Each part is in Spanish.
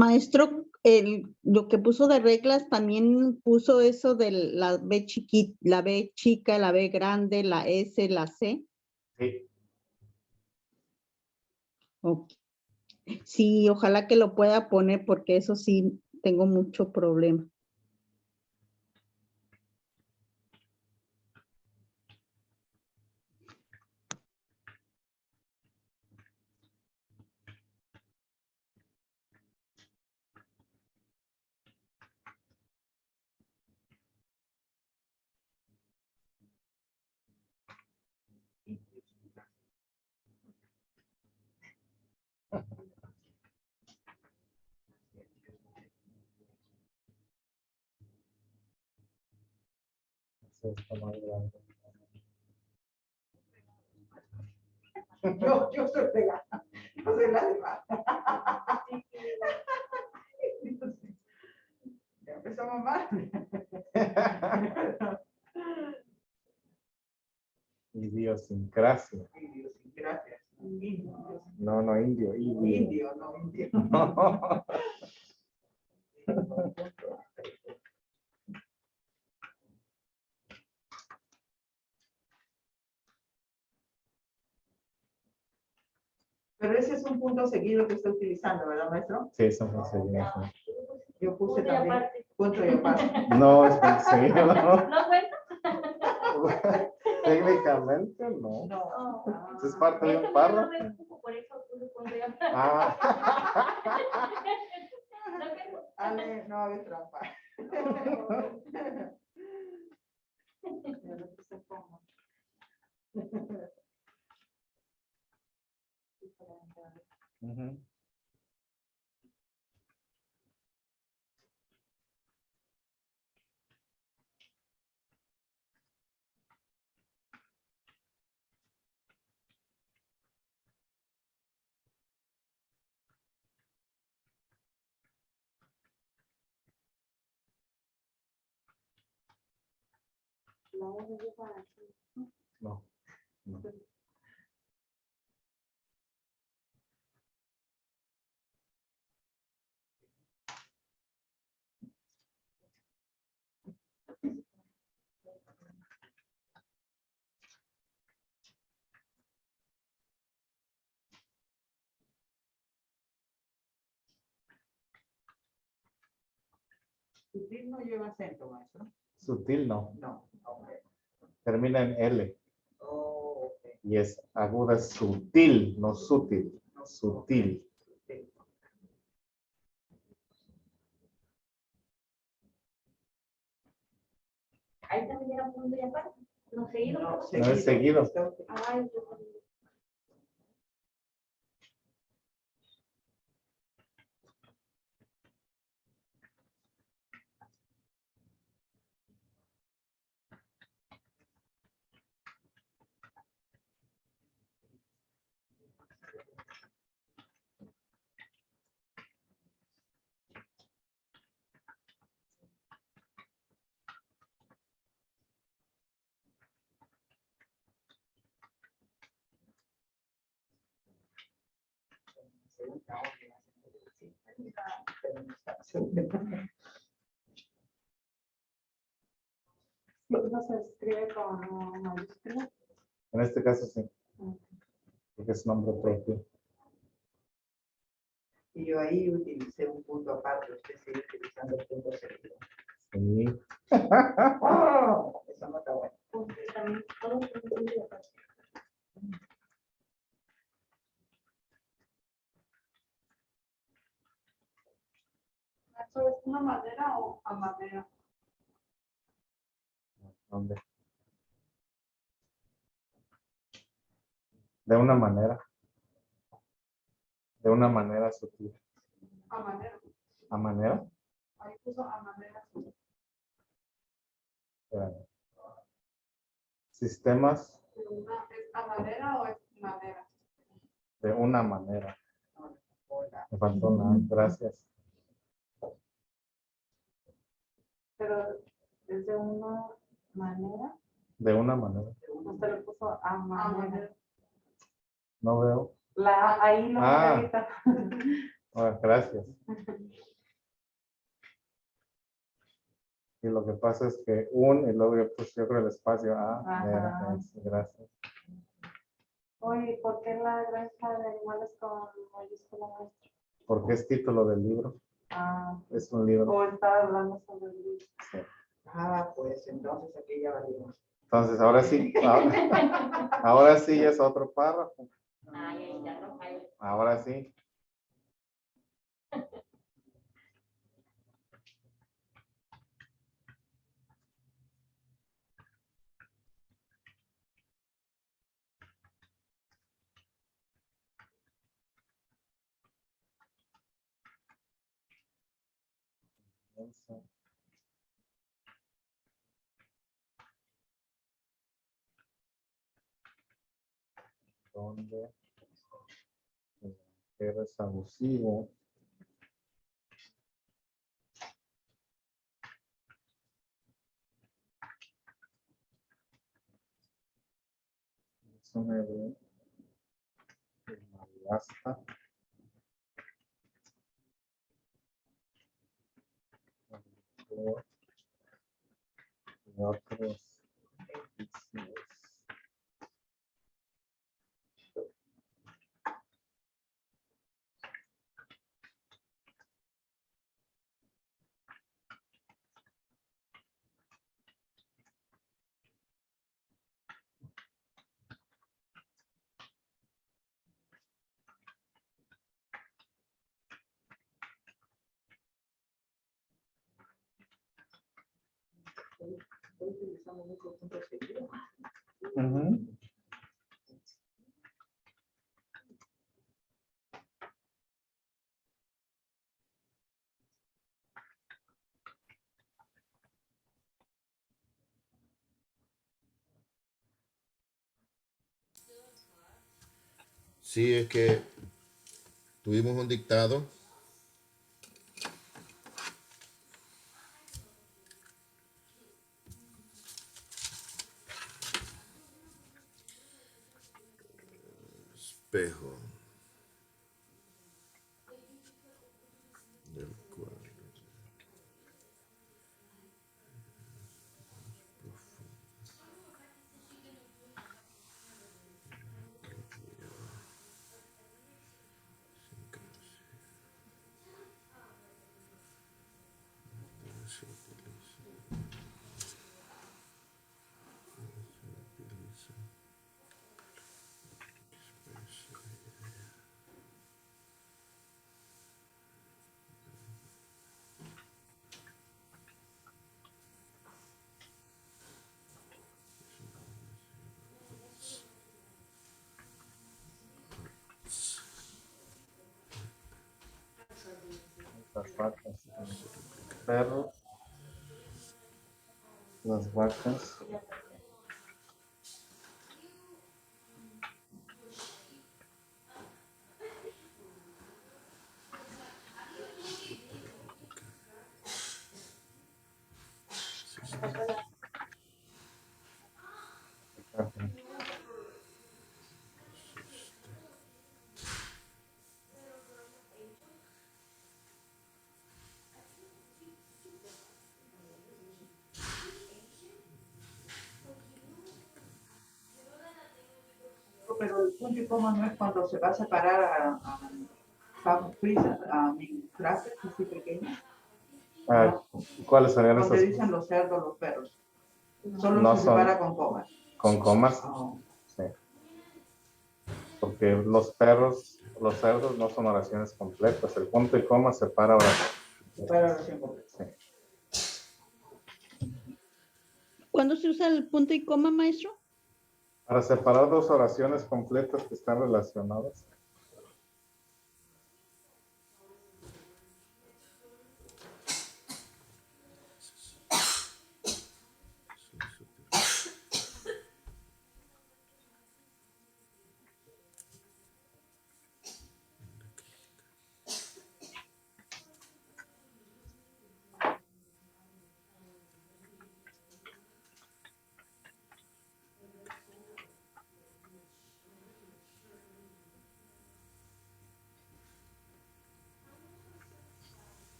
Maestro, lo que puso de reglas también puso eso de la B chiquita, la B chica, la B grande, la S, la C. Sí. Okay. Sí, ojalá que lo pueda poner porque eso sí tengo mucho problema. Yo soy vegana, yo soy la demás. Ya empezamos mal. Idiosincrasia. Idiosincrasia. Indio. No, no, indio. Indio, no, indio. Pero ese es un punto seguido que está utilizando, ¿verdad, maestro? Sí, eso me seguido. Yo puse también punto y aparte. No, es punto seguido. ¿No cuenta? Técnicamente no. No. Eso es parte de un párrafo. Por eso puse punto y aparte. Ah. Ale, no hagas trampa. Ujú. No. No. Sutil no lleva acento, maestro. Sutil no. No. Okay. Termina en L. Oh, okay. Y es aguda sutil, no sutil. Sutil. Ahí también era punto y aparte. No seguido. No, No es seguido. Ay, yo también. No se escribe con mayúscula. En este caso sí. Porque es nombre propio. Y yo ahí utilicé un punto aparte, usted sigue utilizando el punto seguido. Sí. ¡Oh! Eso no está bueno. También todo punto y aparte. ¿Eso es una madera o a madera? ¿Dónde? De una manera. De una manera sutil. A madera. ¿A manera? Ahí puso a madera. Sistemas ¿Es a madera o es madera? de una manera. Me faltó una. Gracias. Pero es de una manera. De una manera. Usted lo puso a manera. No veo. Ahí lo Ah. ahorita. Ah, gracias. Y lo que pasa es que y luego yo creo el espacio A. Ajá. Gracias. Oye, ¿por qué la granja de animales con mayúscula maestra? Porque es título del libro. Ah, Es un libro. o está hablando sobre el libro. Sí. Ah, pues entonces aquí ya valimos. Entonces, ahora sí. Ahora sí es otro párrafo. Ay, ya no hay. Ahora sí. Donde eres abusivo. Eso me ve. Malgasta. Y otros vicios. Estoy utilizando mucho puntos seguidos. Ujú. Sí, es que tuvimos un dictado. Espejo. Del cual. Las vacas. Perros. Las vacas. Ajá. Pero el punto y coma no es cuando se va a separar a frisas, a mi frases así pequeñas. Ah, ¿cuáles serían Donde esos? dicen los cerdos, los perros. Solo No se son separa con comas. con comas. Ah, Sí. Porque los perros, los cerdos no son oraciones completas. El punto y coma separa oraciones. separa oración completa. Sí. ¿Cuándo se usa el punto y coma, maestro? Para separar dos oraciones completas que están relacionadas.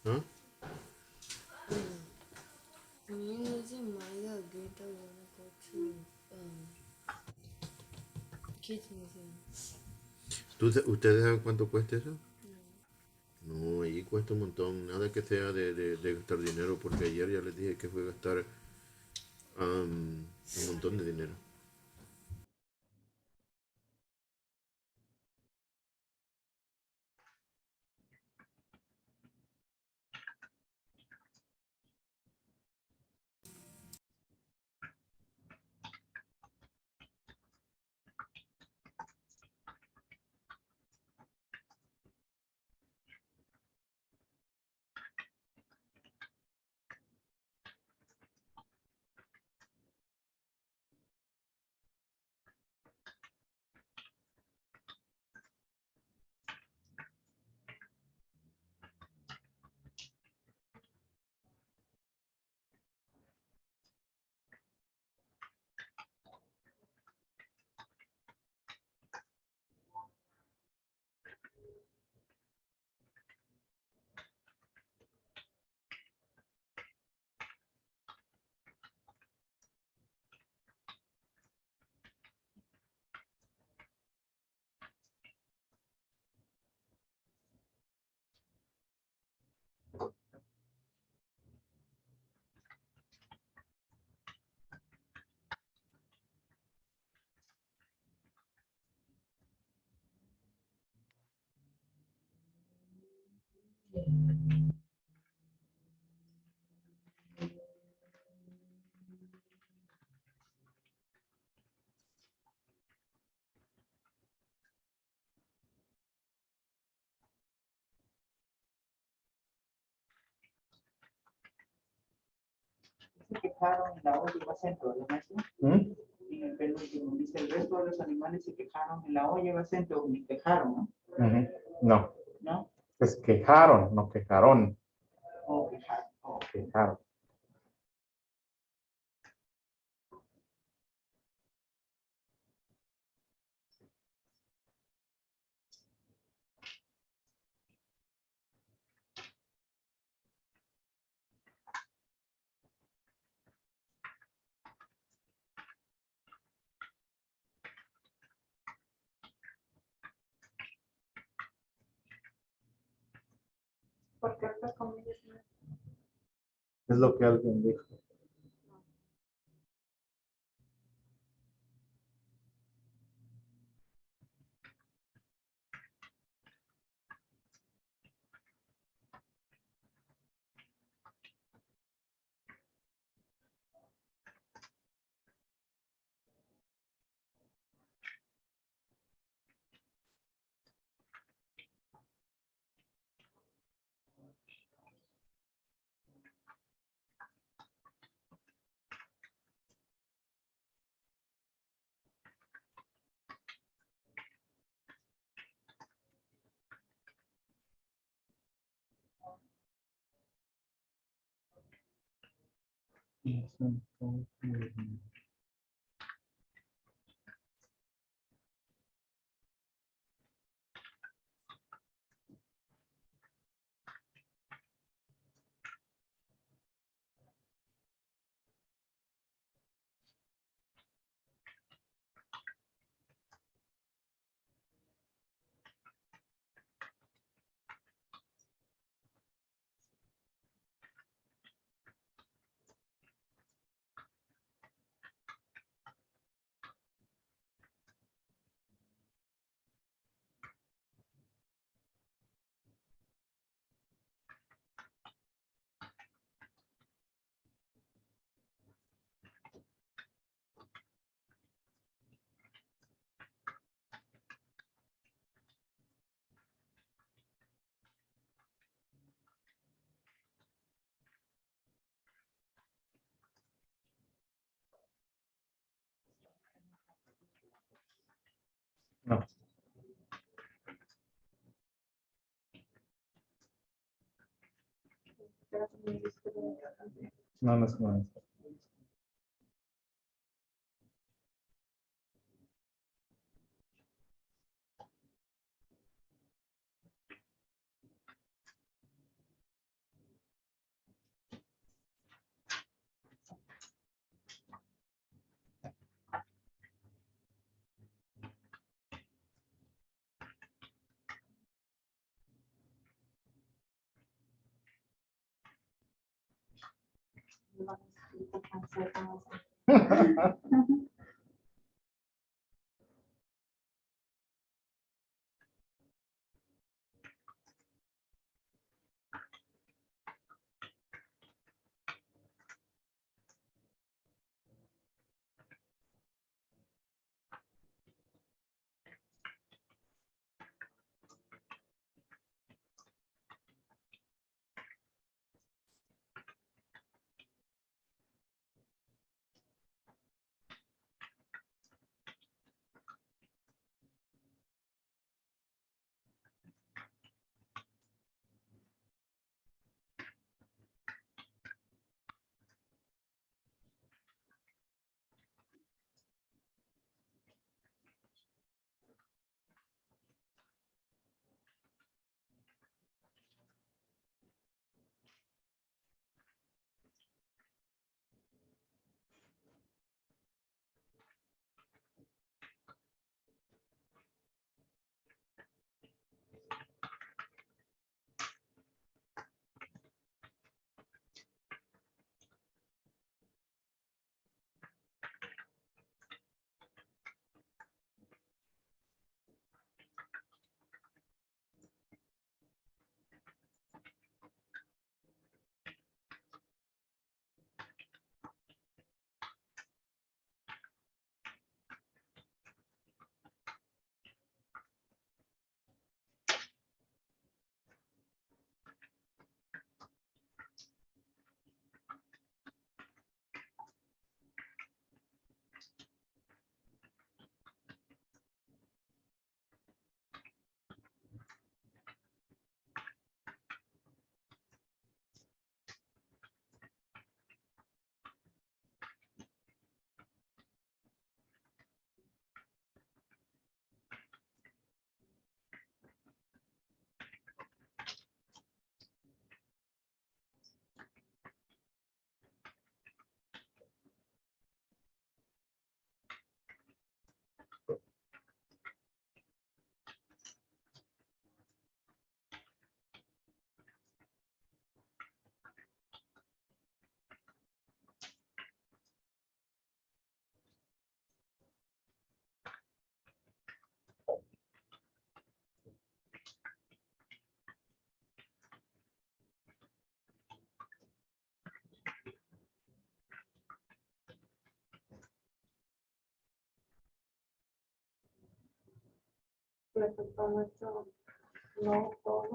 ¿Ah? Me doesn't mind a gate I wanna go to Kids Museum. ¿Ustedes saben cuánto cuesta eso? No, ahí cuesta un montón. Nada que sea de gastar dinero, porque ayer ya les dije que fue gastar un montón de dinero. Se quejaron en la olla centro, ¿no, maestro? ¿Mm? Y el penúltimo dice, el resto de los animales se quejaron en la olla centro, ni quejaron, ¿no? Ujú. No, ¿No? es quejaron, no quejaron. O quejaron. Oh. Quejaron. ¿Por qué otras comillas? Es lo que alguien dijo. No, no es como esto. lo necesito cancelar. Respecto a nuestro no todo,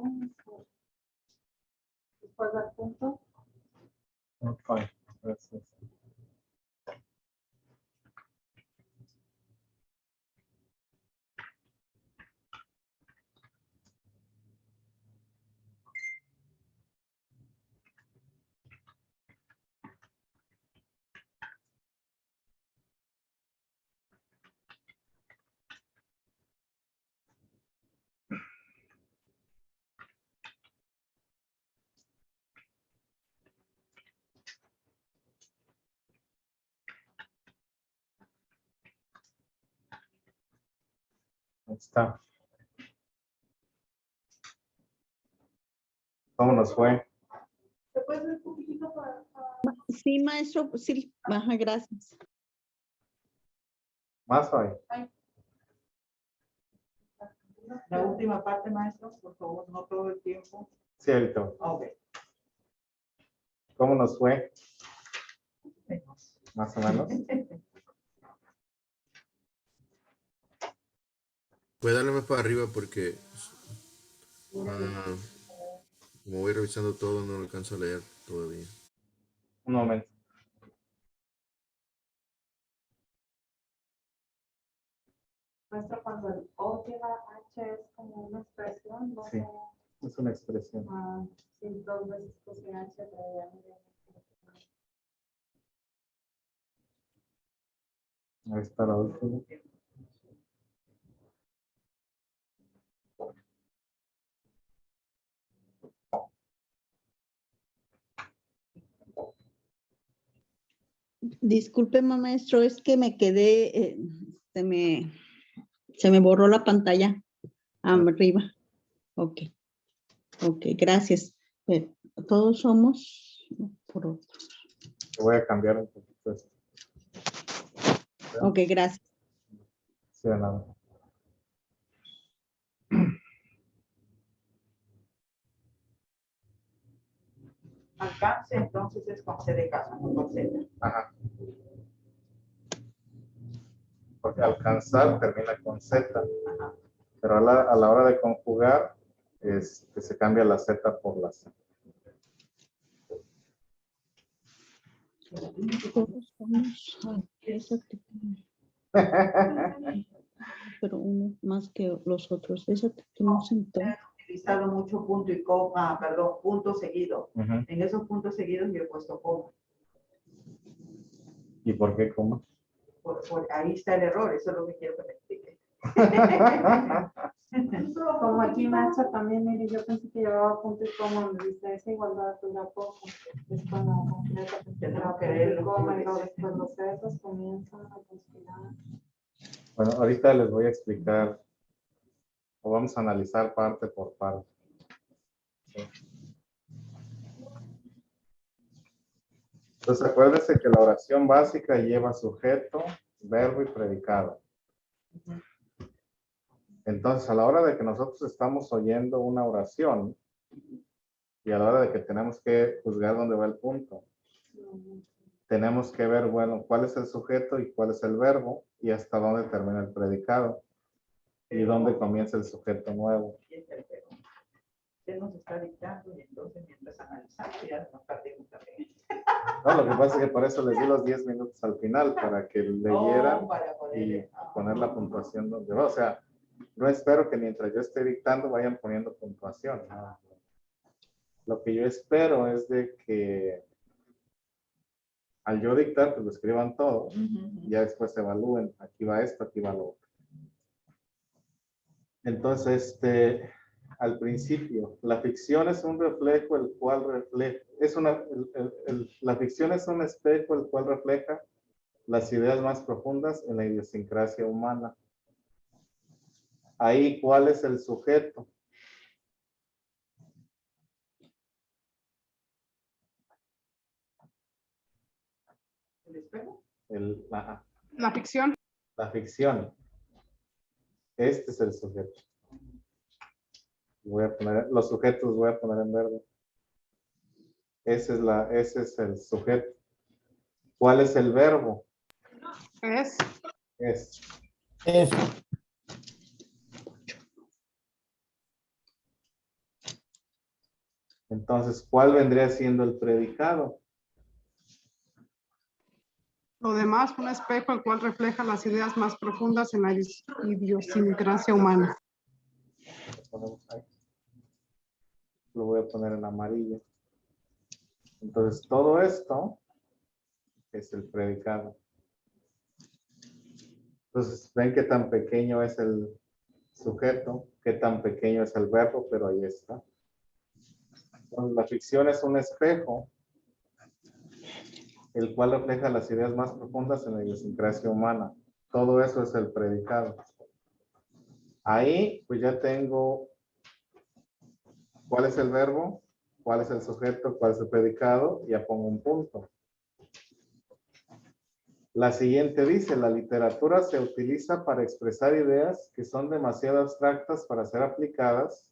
después del punto. Fine, gracias. Ahí está. ¿Cómo nos fue? ¿Te puedes ver un poquitito para Sí, maestro, sí, ajá, gracias. ¿Más hoy? La última parte, maestro, por favor, no todo el tiempo. Cierto. Ok. ¿Cómo nos fue? Más o menos. Puede darle más para arriba porque como voy revisando todo no alcanzo a leer todavía. Un momento. Maestro, cuando el O lleva H es como una expresión, no Sí. sé, Es una expresión. si dos veces puse H, pero ya no viene. Ahí está la última. Disculpe, maestro, es que me quedé, se me borró la pantalla arriba. Ok, ok, gracias. Todos somos por otros. Voy a cambiar un poquito esto. Ok, gracias. Sí, de nada. Alcance, entonces es con C de casa, no con Z. Ajá. Porque alcanzar termina con Z, Ajá. pero a la hora de conjugar se cambia la Z por la Z. Todos vamos a esa actividad, pero uno más que los otros. Esa tenemos entonces. He utilizado mucho punto y coma, perdón, punto seguido. Ujú. En esos puntos seguidos yo he puesto coma. ¿Y por qué coma? Ahí está el error, eso es lo que quiero que me explique. Como aquí Nacha también, mire, yo pensé que llevaba punto y coma, me dice esa igualdad dura poco. Es cuando completa Tenemos que ver el los coma y puntos. luego después los ceros comienzan a conspirar. Bueno, ahorita les voy a explicar, o vamos a analizar parte por parte. ¿Sí? Entonces, acuérdense que la oración básica lleva sujeto, verbo y predicado. Entonces, a la hora de que nosotros estamos oyendo una oración y a la hora de que tenemos que juzgar dónde va el punto, tenemos que ver, bueno, cuál es el sujeto y cuál es el verbo y hasta dónde termina el predicado y dónde comienza el sujeto nuevo. Él nos está dictando y entonces mientras analizamos ya nos partimos también. No, lo que pasa es que por eso les di los 10 minutos al final, para que leyeran Oh, para poder, y poner la puntuación donde va. O sea, no espero que mientras yo esté dictando vayan poniendo puntuación. ¿no? Lo que yo espero es de que al yo dictar, pues lo escriban todo y ya después se evalúen. Aquí va esto, aquí va lo otro. Entonces, al principio, la ficción es un reflejo el cual refleja, la ficción es un espejo el cual refleja las ideas más profundas en la idiosincrasia humana. Ahí, ¿cuál es el sujeto? ¿El espejo? La ficción. La ficción. Este es el sujeto. Los sujetos voy a poner en verde. Ese es el sujeto. ¿Cuál es el verbo? Es. Es. Entonces, ¿cuál vendría siendo el predicado? Lo demás, un espejo el cual refleja las ideas más profundas en la idiosincrasia humana. Lo voy a poner en amarillo. Entonces, todo esto es el predicado. Entonces, ven qué tan pequeño es el sujeto, qué tan pequeño es el verbo, pero ahí está. Entonces, la ficción es un espejo, el cual refleja las ideas más profundas en la idiosincrasia humana. Todo eso es el predicado. Ahí, pues ya tengo cuál es el verbo, cuál es el sujeto, cuál es el predicado, y ya pongo un punto. La siguiente dice, la literatura se utiliza para expresar ideas que son demasiado abstractas para ser aplicadas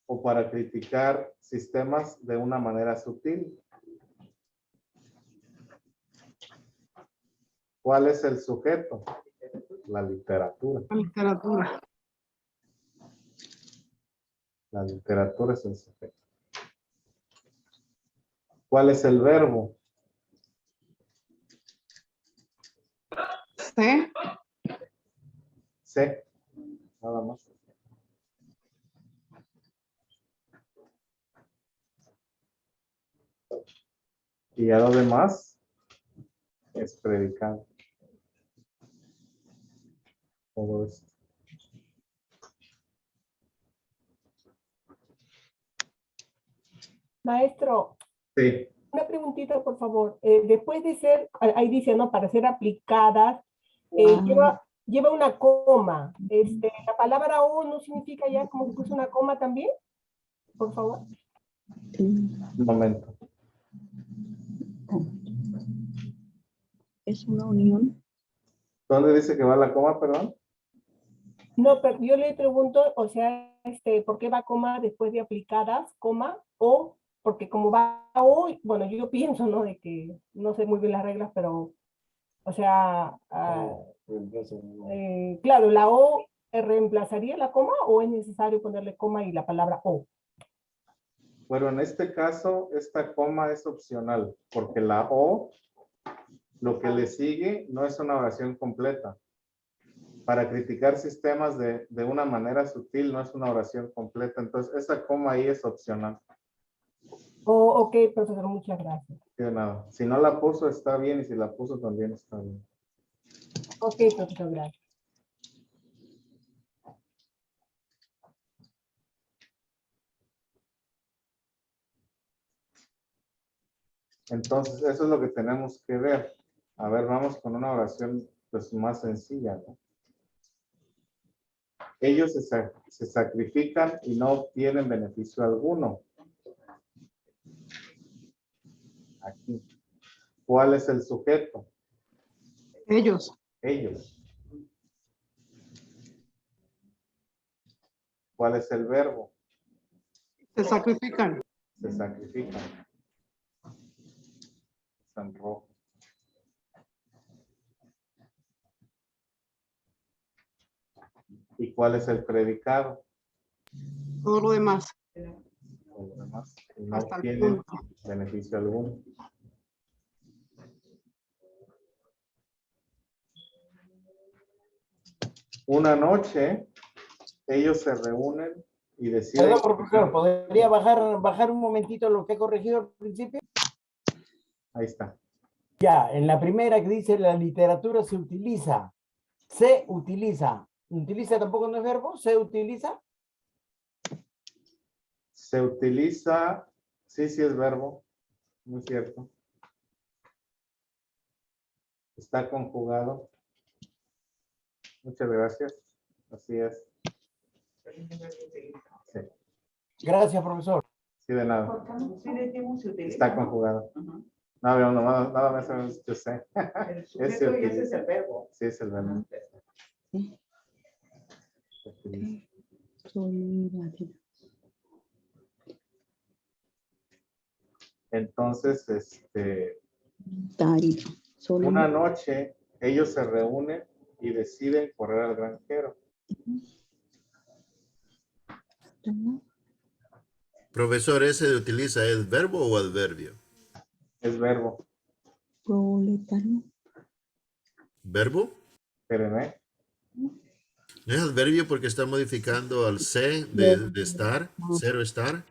o para criticar sistemas de una manera sutil. ¿Cuál es el sujeto? La literatura. La literatura. La literatura es el sujeto. ¿Cuál es el verbo? C. C. Nada más. Y ya lo demás es predicado. Todo esto. Maestro, Sí. una preguntita, por favor. Después de ser, ahí dice, ¿no? Para ser aplicadas, lleva una coma. La palabra o no significa ya como que puso una coma también, por favor. Un momento. Es una unión. ¿Dónde dice que va la coma, perdón? No, pero yo le pregunto, o sea, ¿por qué va coma después de aplicadas, coma, o? Porque como va o, bueno, yo pienso, ¿no? De que no sé muy bien las reglas, pero, o sea, claro, la o reemplazaría la coma o es necesario ponerle coma y la palabra o. Bueno, en este caso, esta coma es opcional, porque la o, lo que le sigue, no es una oración completa. Para criticar sistemas de una manera sutil no es una oración completa. Entonces, esa coma ahí es opcional. Oh, ok, profesor, muchas gracias. De nada. Si no la puso, está bien, y si la puso, también está bien. Ok, profesor, gracias. Entonces, eso es lo que tenemos que ver. A ver, vamos con una oración pues, más sencilla, ¿no? Ellos se sacrifican y no obtienen beneficio alguno. Aquí. ¿Cuál es el sujeto? Ellos. Ellos. ¿Cuál es el verbo? Se sacrifican. Se sacrifican. Está en rojo. ¿Y cuál es el predicado? Todo lo demás. Todo lo demás. Y no Hasta el obtienen punto. beneficio alguno. Una noche, ellos se reúnen y deciden... Perdón, profesor, ¿podría bajar un momentito lo que he corregido al principio? Ahí está. Ya, en la primera que dice la literatura se utiliza. Se utiliza. ¿Utiliza tampoco no es verbo? ¿Se utiliza? Se utiliza... Sí es verbo. Muy cierto. Está conjugado. Muchas gracias. Así es. Sí. Gracias, profesor. Sí, de nada. Sí decimos se utiliza, Está ¿no? conjugado. Ajá. No, nada más yo sé. El sujeto y ese es el verbo. Sí, es el verbo. Sí. Se utiliza. Entonces, una noche ellos se reúnen y deciden correr al granjero. Profesor, ¿ese de utiliza es verbo o adverbio? Es verbo. Proletario. ¿Verbo? Espérenme. ¿No es adverbio porque está modificando al se de estar, ser o estar?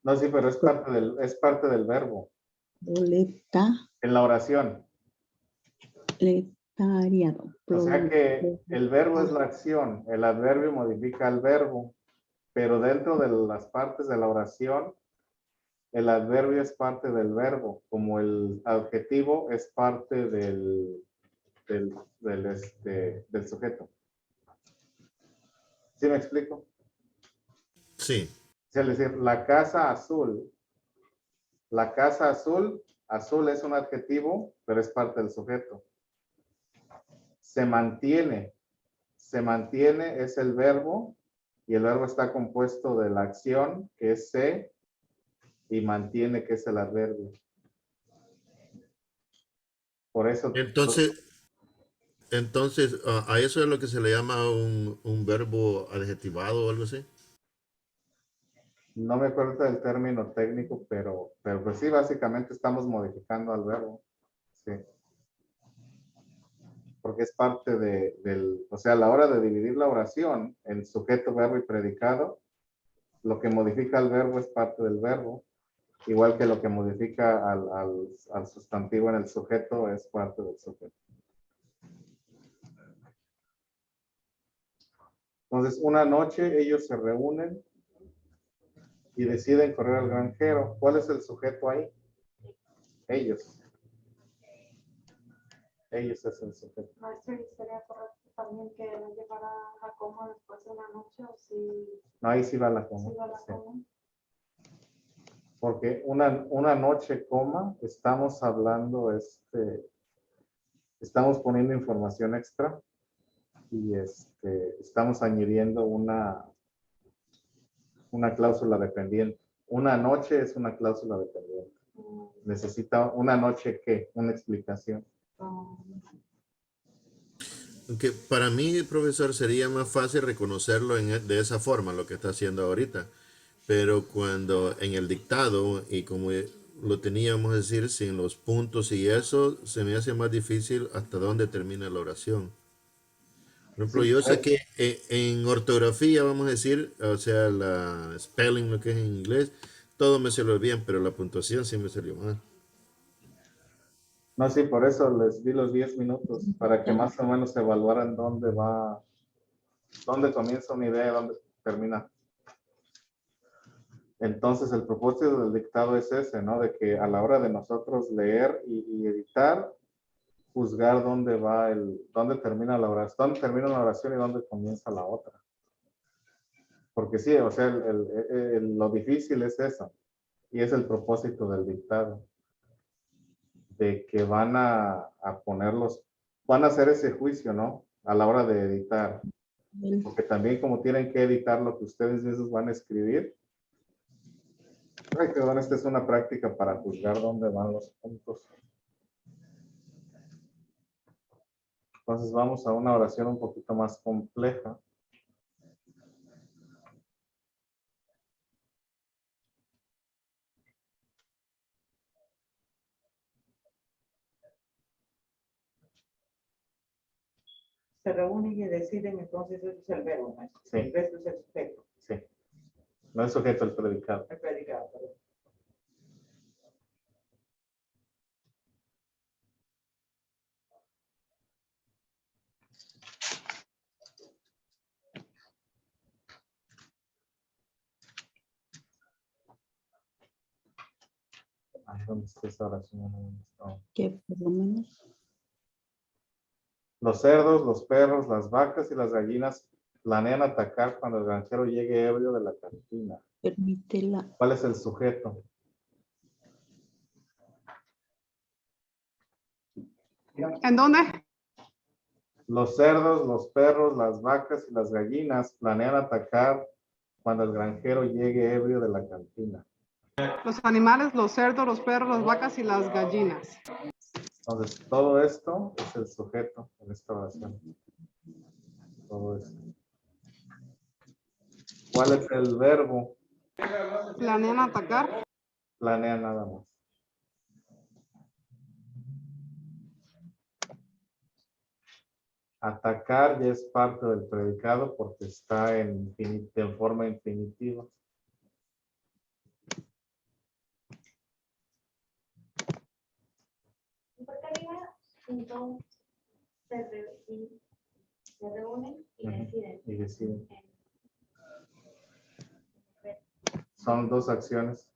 No, sí, pero es parte del verbo. Proleta. En la oración. Proletariado. O sea que el verbo es la acción, el adverbio modifica el verbo, pero dentro de las partes de la oración, el adverbio es parte del verbo, como el adjetivo es parte del sujeto. ¿Sí me explico? Sí. Es decir, la casa azul, azul es un adjetivo, pero es parte del sujeto. Se mantiene es el verbo, y el verbo está compuesto de la acción, que es se, y mantiene, que es el adverbio. Por eso... Entonces, ¿a eso es lo que se le llama un verbo adjetivado o algo así? No me acuerdo del término técnico, pero pues sí, básicamente estamos modificando al verbo. Sí. Porque es parte o sea, a la hora de dividir la oración en sujeto, verbo y predicado, lo que modifica al verbo es parte del verbo, igual que lo que modifica al sustantivo en el sujeto es parte del sujeto. Entonces, una noche ellos se reúnen y deciden correr al granjero. ¿Cuál es el sujeto ahí? Ellos. Ellos es el sujeto. Maestro, ¿y sería correcto también que no llevara la coma después de una noche o si... No, ahí sí va la coma. Sí va la Sí. coma. Porque una noche, coma, estamos hablando, estamos poniendo información extra y estamos añadiendo una cláusula dependiente. Una noche es una cláusula dependiente. Necesita una noche, ¿qué? Una explicación. Que para mí, profesor, sería más fácil reconocerlo de esa forma, lo que está haciendo ahorita. Pero cuando en el dictado, y como lo teníamos a decir, sin los puntos y eso, se me hace más difícil hasta dónde termina la oración. Por ejemplo, Sí, yo sé que en ortografía, vamos a decir, o sea, la spelling, lo que es en inglés, todo me salió bien, pero la puntuación sí me salió mal. No, sí, por eso les di los 10 minutos, para que más o menos evaluaran dónde comienza una idea y dónde termina. Entonces, el propósito del dictado es ese, ¿no? De que a la hora de nosotros leer y editar, juzgar dónde termina la oración, y dónde comienza la otra. Porque sí, o sea, lo difícil es eso, y es el propósito del dictado, de que van a hacer ese juicio, ¿no? A la hora de editar. Porque también como tienen que editar lo que ustedes mismos van a escribir, perdón, esta es una práctica para juzgar dónde van los puntos. Entonces vamos a una oración un poquito más compleja. Se reúnen y deciden, entonces ese es el verbo, maestro. Sí. El resto es el sujeto. Sí. No es sujeto el predicado. El predicado, perdón. Ay, ¿dónde está esa oración? Que por lo menos. Los cerdos, los perros, las vacas y las gallinas planean atacar cuando el granjero llegue ebrio de la cantina. Permítela. ¿Cuál es el sujeto? ¿En dónde? Los cerdos, los perros, las vacas y las gallinas planean atacar cuando el granjero llegue ebrio de la cantina. Los animales, los cerdos, los perros, las vacas y las gallinas. Entonces, todo esto es el sujeto en esta oración. Todo esto. ¿Cuál es el verbo? ¿Planean atacar? Planea nada más. Atacar ya es parte del predicado porque está en forma infinitiva. Porque arriba, entonces, se reúnen y deciden. Y deciden. Son dos acciones.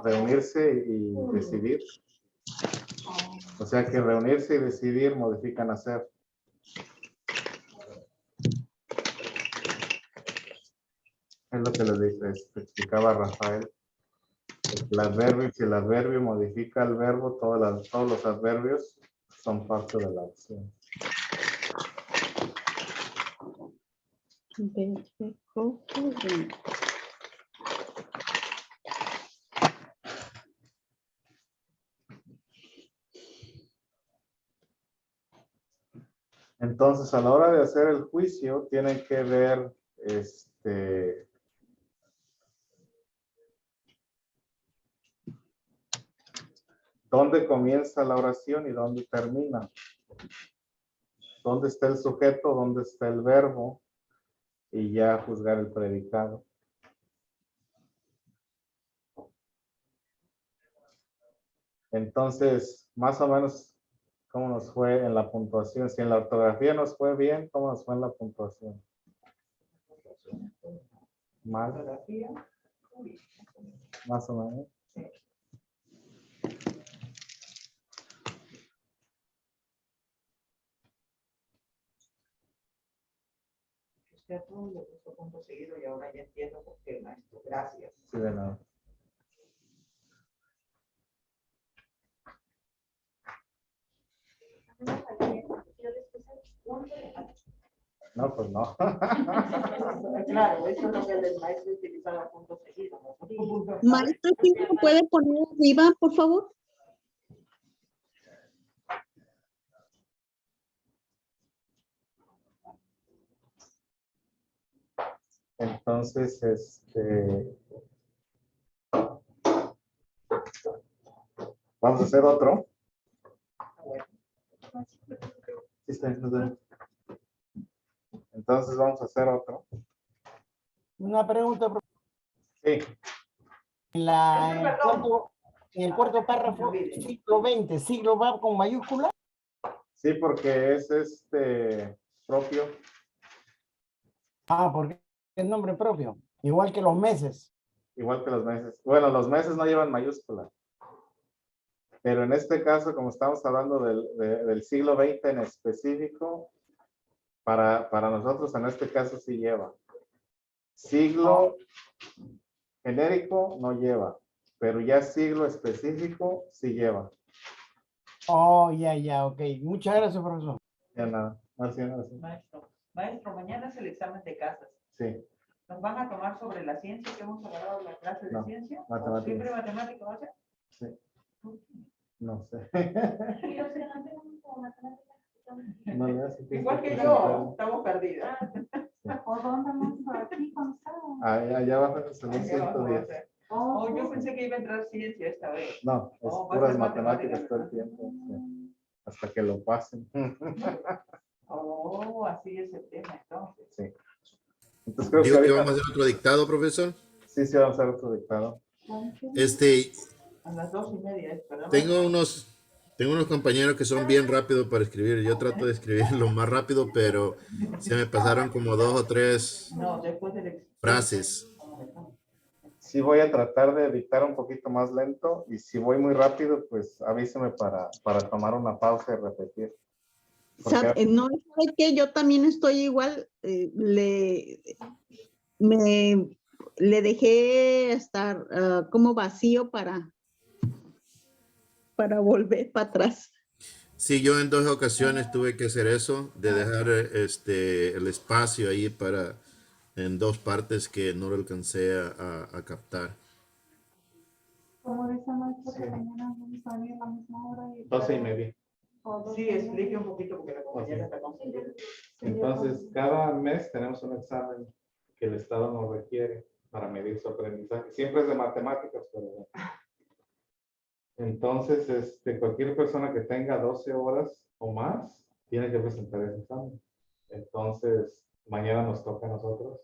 Reunirse y decidir. O sea que reunirse y decidir modifican hacer. Es lo que les dije, explicaba Rafael. El adverbio, si el adverbio modifica el verbo, todos los adverbios son parte de la acción. Entonces, a la hora de hacer el juicio, tienen que ver dónde comienza la oración y dónde termina. Dónde está el sujeto, dónde está el verbo, y ya juzgar el predicado. Entonces, más o menos, ¿cómo nos fue en la puntuación? Si en la ortografía nos fue bien, ¿cómo nos fue en la puntuación? Mal. Más o menos. Usted todo lo puso punto seguido y ahora ya entiendo por qué, maestro. Gracias. Sí, de nada. punto y aparte. No, pues no. Claro, eso es lo que el maestro utilizaba punto seguido. ¿No? Maestro, ¿sí me lo puede poner arriba, por favor? Entonces, vamos a hacer otro. Sí, está bien. Entonces vamos a hacer otro. Una pregunta, Sí, en el cuarto párrafo, siglo XX, siglo va con mayúscula. sí, porque es propio. Ah, porque es nombre propio, igual que los meses. Igual que los meses. Bueno, los meses no llevan mayúscula. Pero en este caso, como estamos hablando del siglo XX en específico, para nosotros en este caso sí lleva. Siglo genérico no lleva, pero ya siglo específico sí lleva. Oh, ya, ok. Muchas gracias, profesor. Ya nada. Así. Maestro, mañana es el examen de casas. Sí. ¿Nos van a tomar sobre la ciencia que hemos agarrado la clase de No, ciencia? matemáticas. ¿Siempre matemática va a ser? Sí. No sé. Y los que no tenemos como matemáticas. No le hace que Igual que sí, yo, estamos perdidas. ¿O dónde más? Aquí con Sara. Allá abajo en el salón Ahí abajo va a 110. ser. Oh, yo pensé que iba a entrar ciencia esta vez. No, es Oh, va a puras ser matemáticas matemáticas. todo el tiempo. Sí. Hasta que lo pasen. Oh, así es el tema entonces. Sí. Entonces creo Digo que que ahorita vamos a hacer otro dictado, profesor. sí vamos a hacer otro dictado. A las 2:30 es, ¿verdad? Tengo unos compañeros que son bien rápidos para escribir. Yo trato de escribir lo más rápido, pero se me pasaron como 2 o 3 No, después del frases. Sí voy a tratar de dictar un poquito más lento y si voy muy rápido, pues avíseme para tomar una pausa y repetir. No, ¿sabe qué? Yo también estoy igual. Le dejé estar como vacío para volver para atrás. Sí, yo en 2 ocasiones tuve que hacer eso, de dejar el espacio ahí en 2 partes que no lo alcancé a captar. Como dice maestro, que mañana vamos a venir a la misma hora. 12:30. Sí, explique un poquito porque la compañera está confundida. Entonces, cada mes tenemos un examen que el Estado nos requiere para medir su aprendizaje. Siempre es de matemáticas, pero bueno. Entonces, cualquier persona que tenga 12 horas o más tiene que presentar ese examen. Entonces, mañana nos toca a nosotros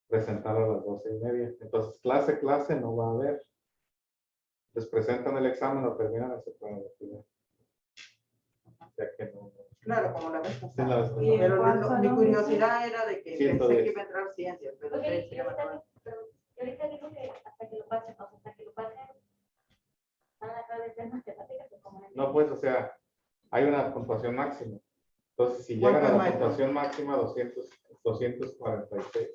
presentar a las 12:30. Entonces, clase no va a haber. Les presentan el examen, lo terminan y se pueden retirar. O sea que no. Claro, como la vez Sí, pasada. la vez pasada. Pero mi curiosidad era de que 110. pensé que iba a entrar ciencias, pero Porque sí, yo ahorita digo que hasta que lo pasen, o sea, hasta que lo pasen, van a través de matemáticas. No, pues, o sea, hay una puntuación máxima. Entonces, si llegan a la puntuación máxima, 246. 246.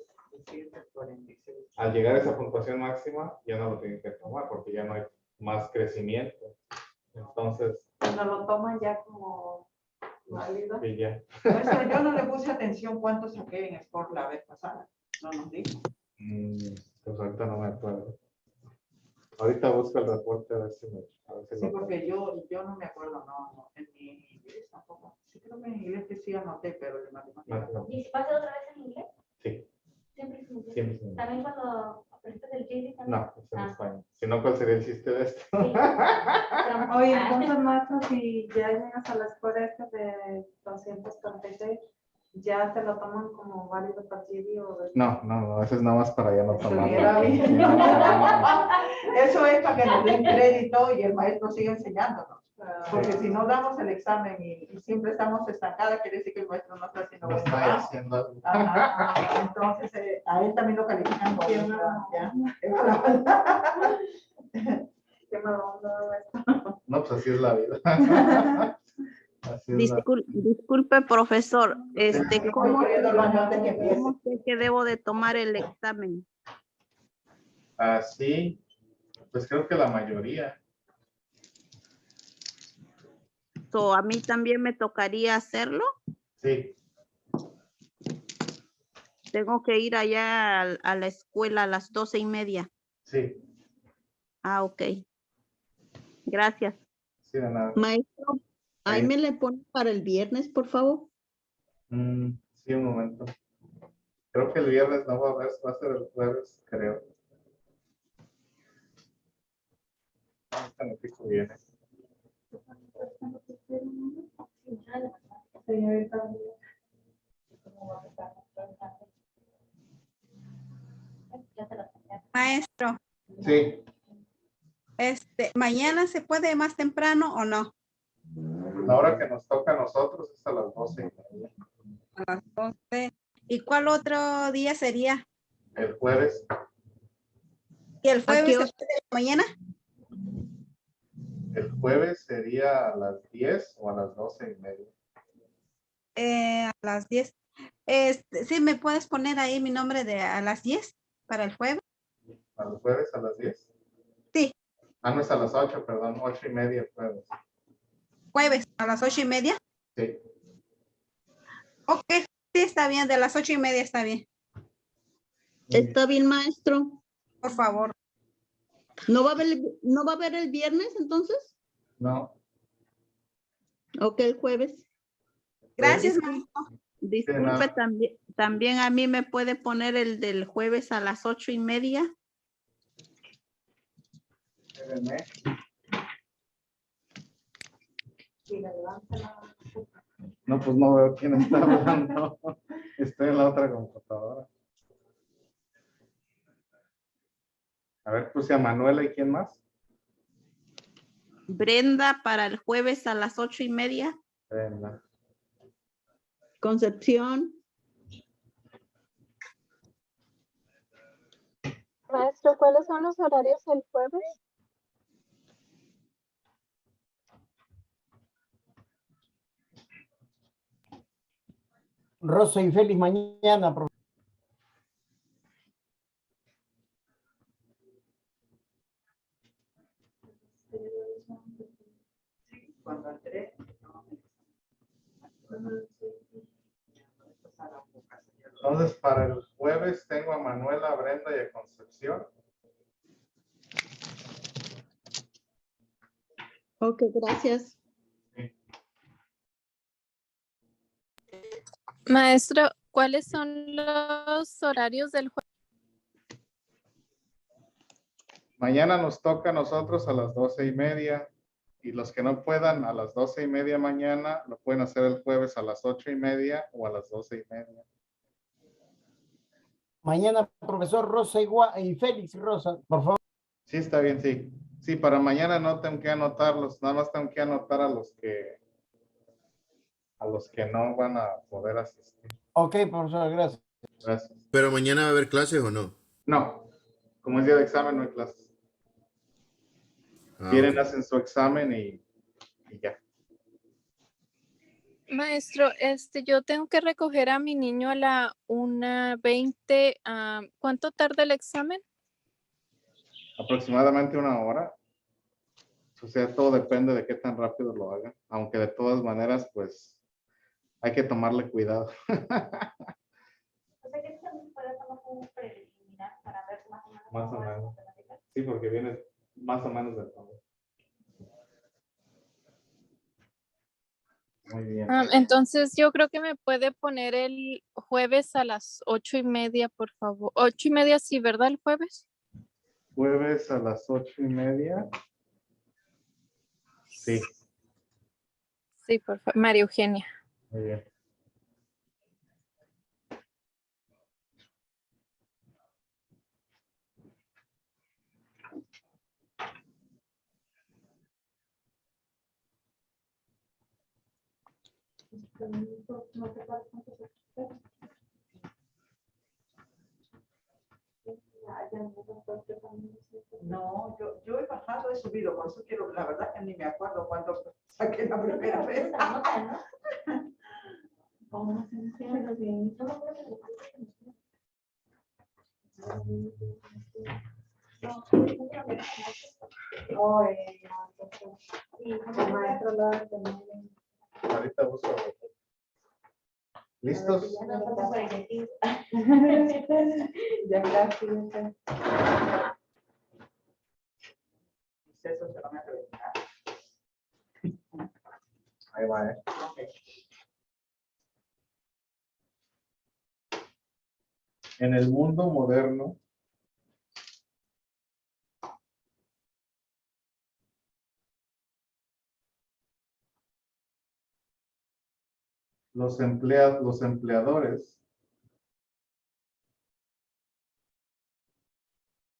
Al llegar a esa puntuación máxima, ya no lo tienen que tomar porque ya no hay más crecimiento. Entonces, No lo toman ya como válido. y ya. Maestro, yo no le puse atención cuánto saqué en Sport la vez pasada. No nos dijo. Pues ahorita no me acuerdo. Ahorita busco el reporte a ver si Sí, lo porque yo no me acuerdo, no, en mi inglés tampoco. Sí, creo que en inglés que sí anoté, pero de matemáticas no. ¿Y si pasa otra vez en inglés? Sí. Siempre es en inglés. Siempre es en inglés. También cuando presentas el JD también. No, es en español. Si no, ¿cuál sería el chiste de esto? Oye, entonces, maestro, si ya llegas a la escuela de 246, ¿ya te lo toman como válido para ti o de... No, eso es nada más para ya no Estuviera tomarlo. bien. Eso es para que nos den crédito y el maestro siga enseñándonos. Porque si no damos el examen y siempre estamos estancadas, quiere decir que el maestro no está haciendo No buen está trabajo. haciendo. Ajá. Entonces, a él también lo califican como Qué mala onda, maestro. No, pues así es la vida. Así es la... Disculpe, profesor, ¿cómo ¿Cómo sé que debo de tomar el examen? Así, pues creo que la mayoría. ¿A mí también me tocaría hacerlo? Sí, Tengo que ir allá a la escuela a las 12:30. sí, Ah, ok. Gracias. sí, de nada. Maestro, ahí Ahí. me le pone para el viernes, por favor. Sí, un momento. Creo que el viernes no va a haber, va a ser el jueves, creo. Ahorita me fijo bien. Maestro, Sí, ¿mañana se puede más temprano o no? la hora que nos toca a nosotros es a las 12:30. A las 12. ¿Y cuál otro día sería? El jueves, ¿Y el ¿A jueves qué se hora? puede de la mañana? el jueves sería a las 10 o a las 12:30. A las 10. ¿Sí me puedes poner ahí mi nombre de a las 10 para el jueves? ¿Al jueves a las 10? Sí. Ah, no, es a las 8, perdón, 8:30 el jueves. Jueves a las 8:30. Sí. Ok, sí está bien, de las 8:30 está bien. ¿Está bien, maestro? Por favor. ¿No va a haber el viernes entonces? No. Ok, el jueves. Gracias, Disculpe, también a mí me puede poner el del jueves a las 8:30. Espérenme. No, pues no veo quién está hablando. Estoy en la otra computadora. A ver, puse a Manuela y quién más. Brenda para el jueves a las 8:30. Brenda. Concepción. Maestro, ¿cuáles son los horarios el jueves? Rosa y Félix mañana, profesor. Cuando entré, Entonces, para el jueves tengo a Manuela, a Brenda y a Concepción. Ok, gracias. Maestro, ¿cuáles son los horarios del jueves? Mañana nos toca a nosotros a las 12:30 y los que no puedan a las 12:30 mañana lo pueden hacer el jueves a las 8:30 o a las 12:30. Mañana, profesor Rosa y Félix Rosa, por favor. Sí, está bien, sí. Sí, para mañana no tengo que anotarlos, nada más tengo que anotar a los que no van a poder asistir. Ok, profesor, gracias. Gracias. ¿Pero mañana va a haber clases o no? No, como es día de examen no hay clases. Vienen, hacen su examen y ya. Maestro, yo tengo que recoger a mi niño a la 1:20. ¿Cuánto tarda el examen? Aproximadamente 1 hora. O sea, todo depende de qué tan rápido lo hagan. Aunque de todas maneras, pues, hay que tomarle cuidado. O sea que también puede tomar un preliminar para ver más o menos. Más o menos. Sí, porque viene más o menos de todo. Muy bien. Entonces yo creo que me puede poner el jueves a las 8:30, por favor. 8:30, sí, ¿verdad? El jueves. Jueves a las 8:30. Sí. Sí, por favor. María Eugenia. Muy bien. No, yo he bajado, he subido, por eso quiero, la verdad que ni me acuerdo cuándo saqué la primera vez. Maestro, Ahorita busco. ¿Listos? Ya casi. Eso se van a reventar. Ahí va, Ok. En el mundo moderno, los empleadores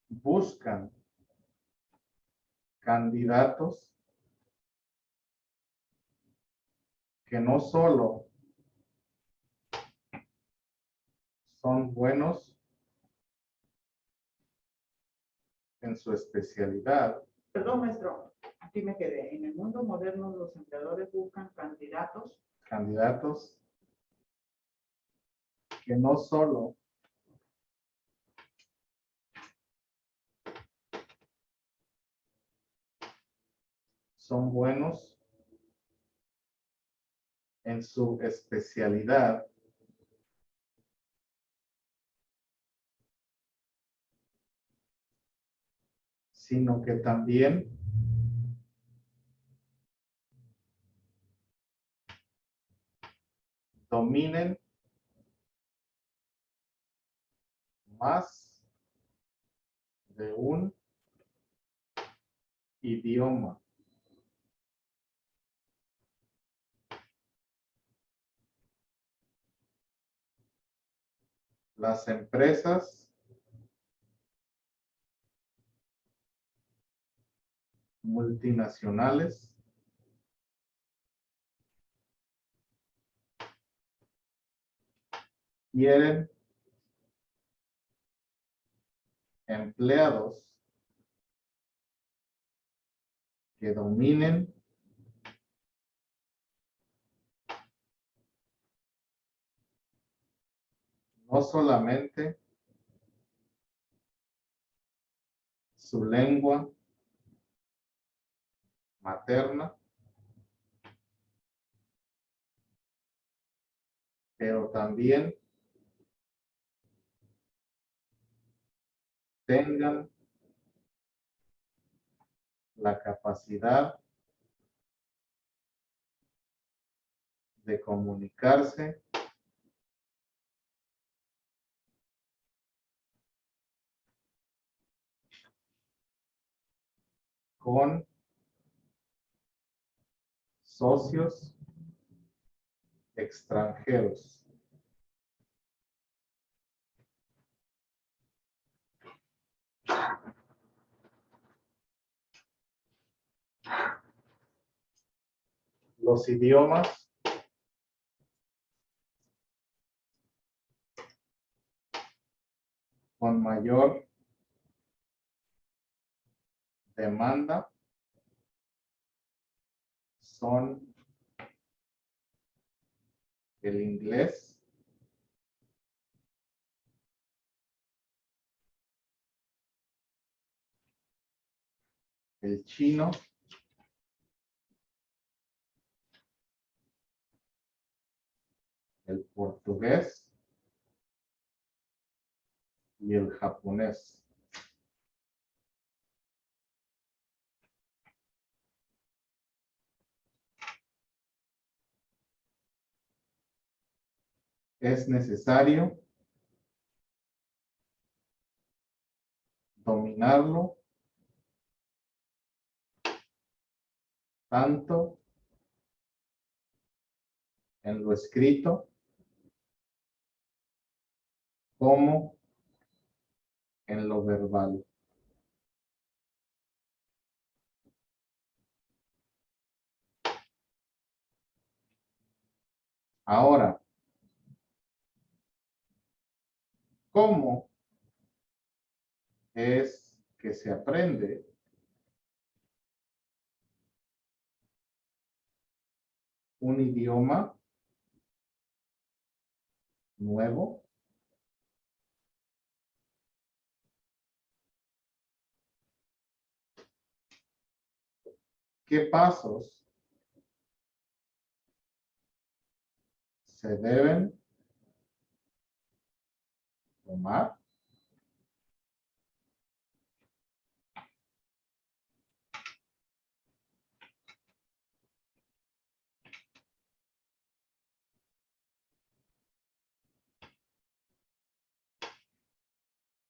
buscan candidatos que no solo son buenos en su especialidad. Perdón, maestro, aquí me quedé. En el mundo moderno, los empleadores buscan candidatos Que no solo son buenos en su especialidad, sino que también dominen más de un idioma. Las empresas multinacionales quieren empleados que dominen no solamente su lengua materna, pero también tengan la capacidad de comunicarse con socios extranjeros. Los idiomas con mayor demanda son el inglés, el chino, el portugués y el japonés. Es necesario dominarlo tanto en lo escrito como en lo verbal. Ahora, ¿cómo es que se aprende un idioma nuevo? ¿Qué pasos se deben Tomar.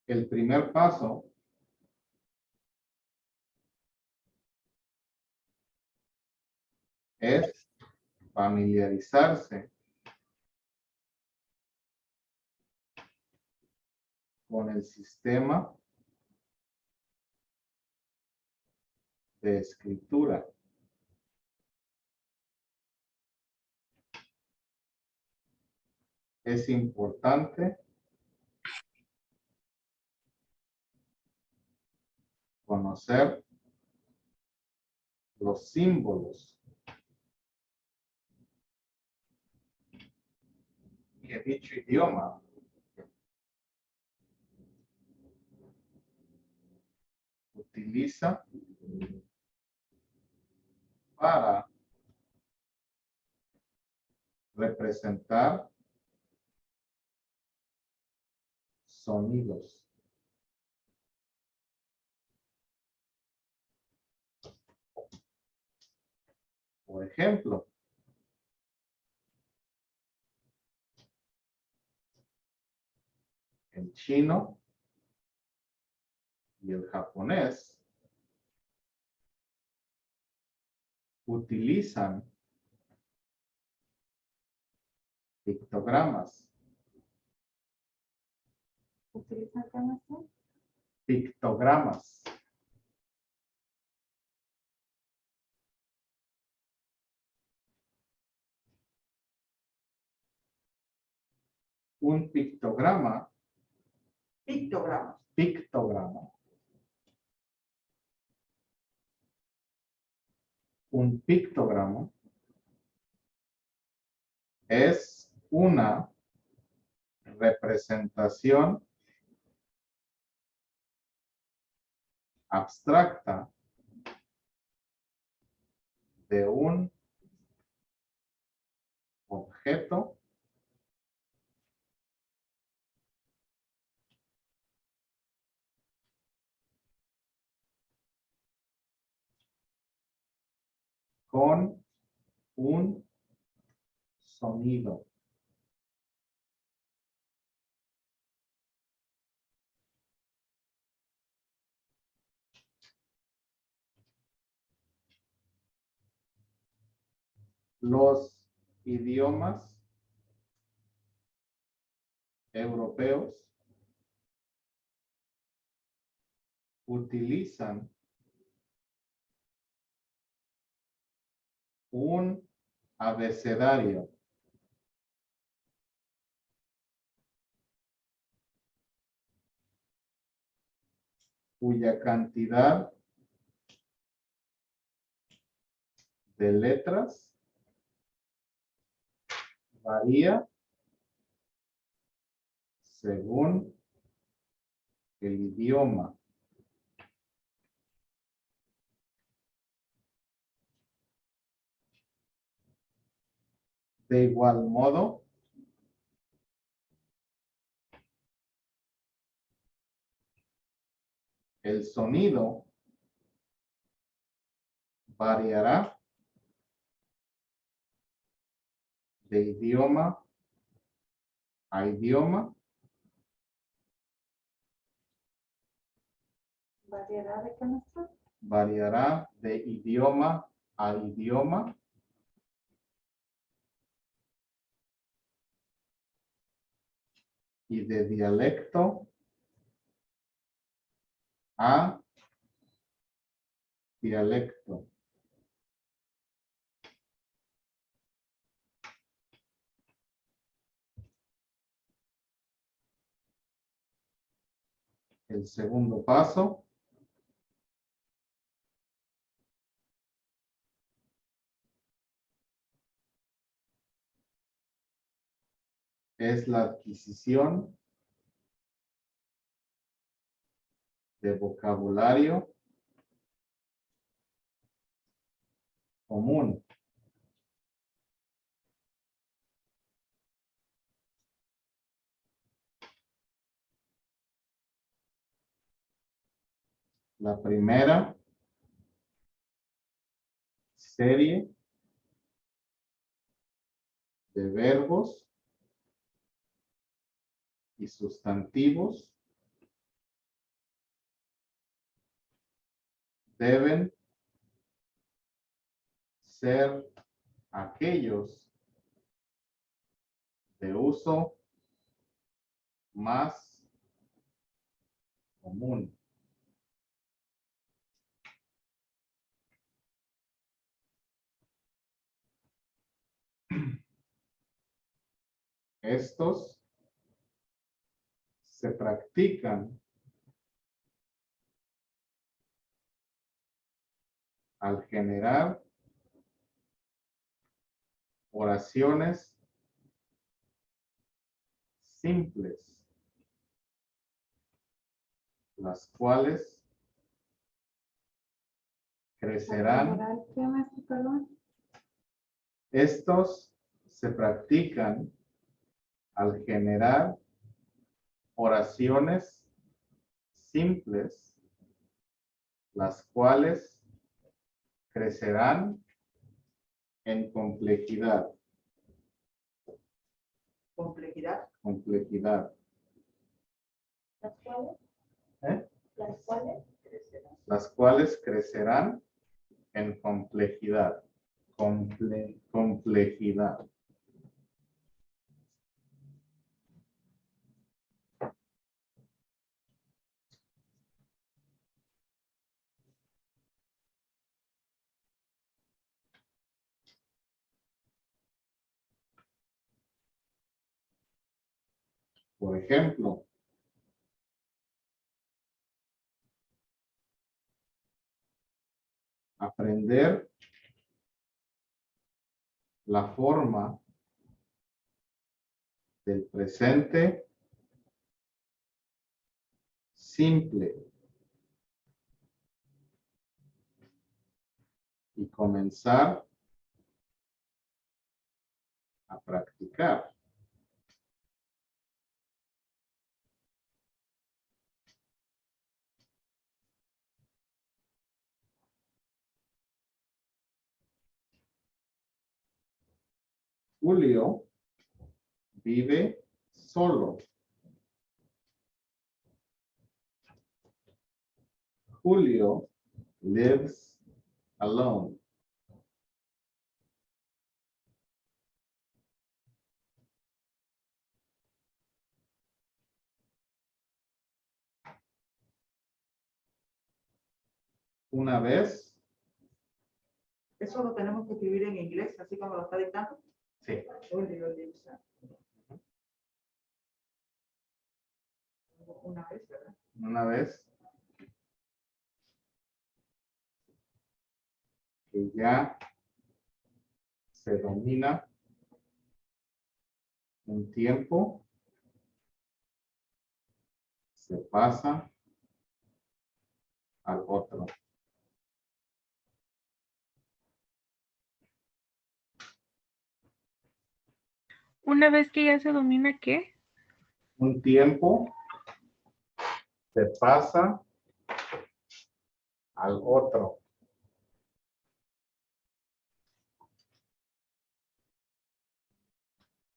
El primer paso es familiarizarse con el sistema de escritura. Es importante conocer los símbolos que dicho idioma utiliza para representar sonidos. Por ejemplo, el chino y el japonés utilizan pictogramas. ¿Utilizan qué más? Pictogramas. Un pictograma. Pictograma. Pictograma. Un pictograma es una representación abstracta de un objeto con un sonido. Los idiomas europeos utilizan un abecedario cuya cantidad de letras varía según el idioma. De igual modo, el sonido variará de idioma a idioma. ¿Variedad de qué más? Variará de idioma a idioma. Y de dialecto a dialecto. El segundo paso es la adquisición de vocabulario común. la primera serie de verbos y sustantivos deben ser aquellos de uso más común. Estos se practican al generar oraciones simples, las cuales crecerán. Estos se practican al generar oraciones simples, las cuales crecerán en complejidad. Complejidad. Complejidad. ¿Las cuales? ¿Eh? ¿Las cuales? Las cuales crecerán en complejidad. Complejidad. Por ejemplo, aprender la forma del presente simple y comenzar a practicar. Julio vive solo. Julio lives alone. Una vez. Eso lo tenemos que escribir en inglés, así como lo está dictando. Sí. Julio lives. Una vez, ¿verdad? Una vez que ya se domina un tiempo, se pasa al otro. Una vez que ya se domina, ¿qué? Un tiempo se pasa al otro.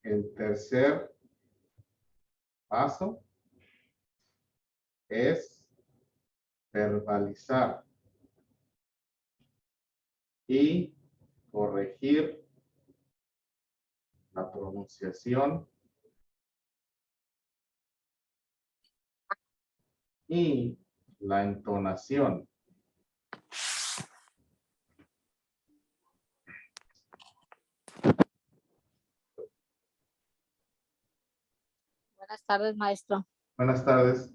El tercer paso es verbalizar y corregir la pronunciación y la entonación. Buenas tardes, maestro. Buenas tardes.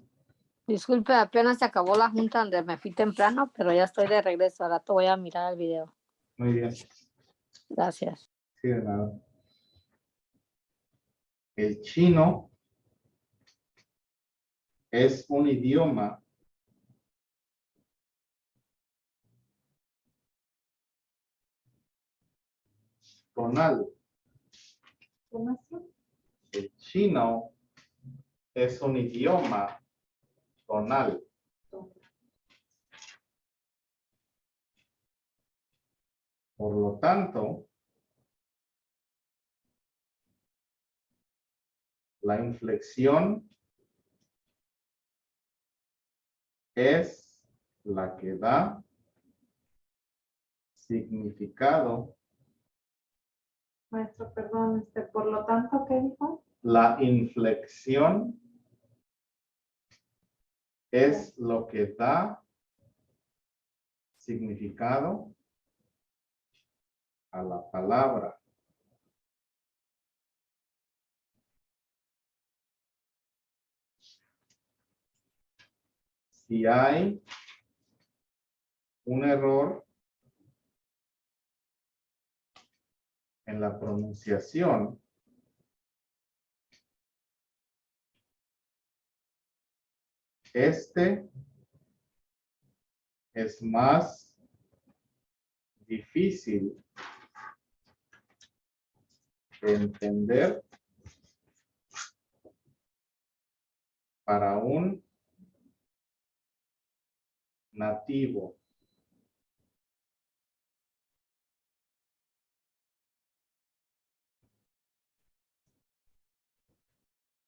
Disculpe, apenas se acabó la junta donde me fui temprano, pero ya estoy de regreso. Al rato voy a mirar el video. Muy bien. Gracias. Sí, de nada. El chino es un idioma tonal. El chino es un idioma tonal. Por lo tanto, la inflexión es la que da significado. Maestro, perdón, por lo tanto, ¿qué dijo? La inflexión es lo que da significado a la palabra. Si hay un error en la pronunciación, este es más difícil de entender para un nativo.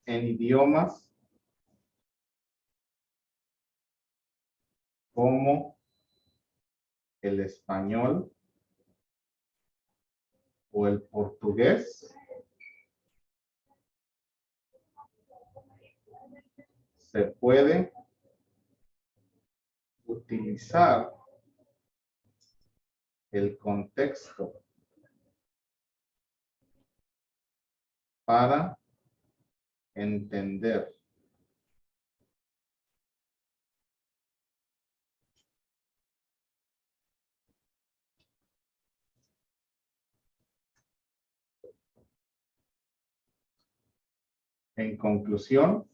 En idiomas como el español o el portugués, se puede utilizar el contexto para entender. En conclusión,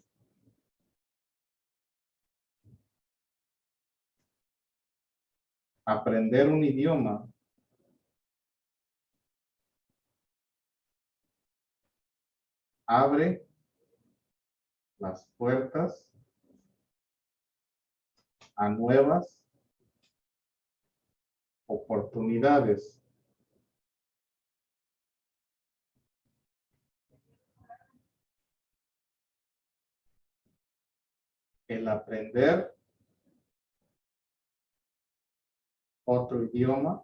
aprender un idioma abre las puertas a nuevas oportunidades. El aprender otro idioma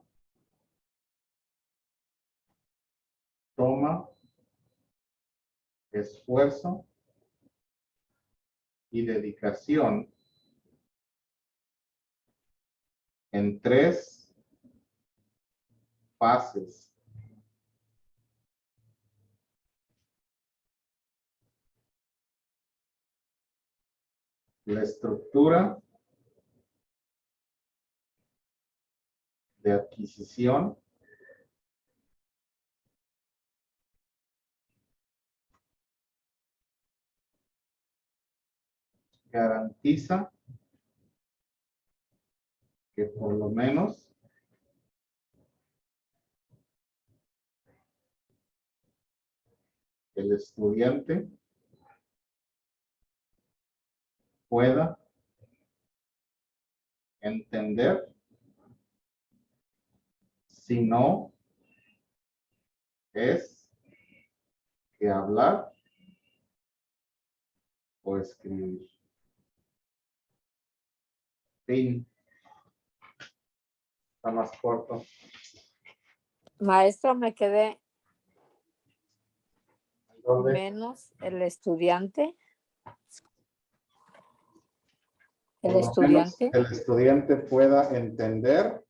toma esfuerzo y dedicación en 3 fases. La estructura de adquisición, garantiza que por lo menos el estudiante pueda entender, si no es que hablar o escribir. Fin. Está más corto. Maestro, me quedé ¿Dónde? menos el estudiante. Por El lo menos estudiante. el estudiante pueda entender,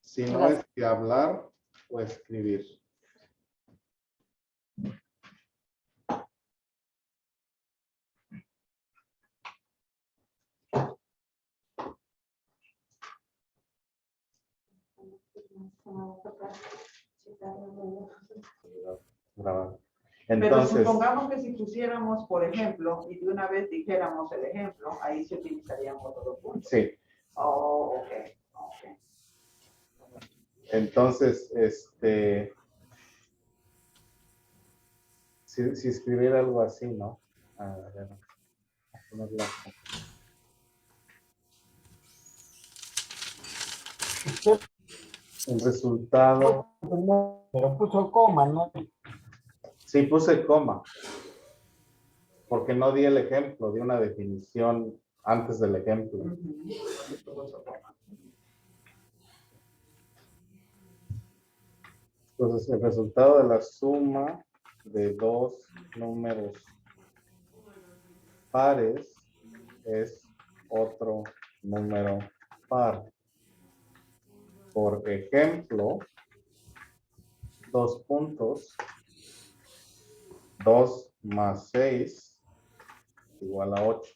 si no Las- es que hablar o escribir. Grabar. Pero Entonces, supongamos que si pusiéramos, por ejemplo, y de una vez dijéramos el ejemplo, ahí se utilizarían otros dos puntos. sí. Oh, ok. Entonces, si escribiera algo así, ¿no? A ver, ponerlo aquí. El resultado. Pero puso coma, ¿no? Sí, puse coma. Porque no di el ejemplo, di una definición antes del ejemplo. Entonces, el resultado de la suma de dos números pares es otro número par. Por ejemplo, 2 puntos, 2 más 6 igual a 8.